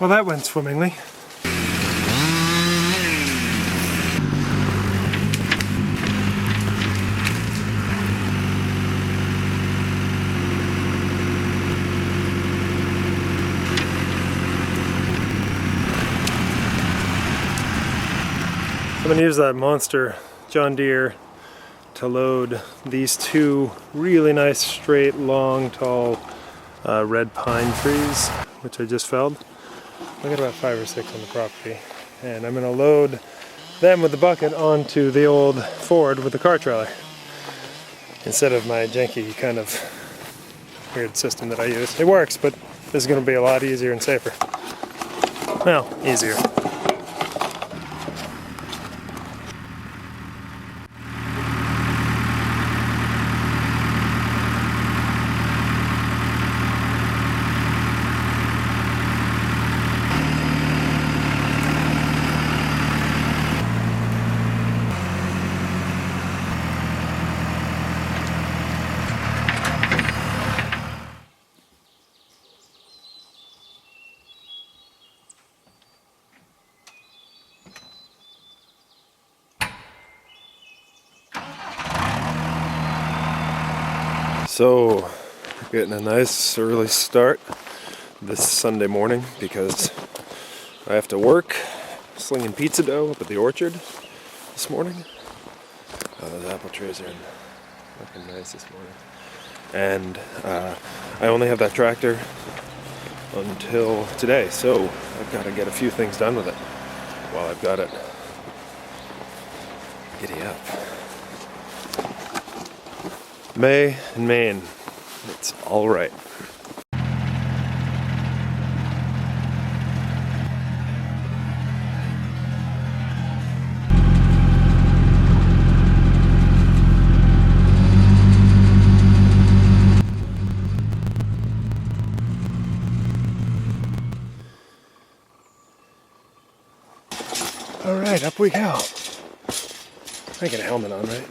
Well, that went swimmingly. I'm going to use that monster John Deere to load these two really nice, straight, long, tall red pine trees, which I just felled. I got about 5 or 6 on the property. And I'm going to load them with the bucket onto the old Ford with the car trailer, instead of my janky kind of weird system that I use. It works, but this is going to be a lot easier and safer. Well, easier. So, getting a nice early start this Sunday morning because I have to work slinging pizza dough up at the orchard this morning. Those apple trees are looking nice this morning. And I only have that tractor until today, so I've got to get a few things done with it while I've got it. Giddy up. May and Maine, it's all right. All right, up we go. I get a helmet on, right?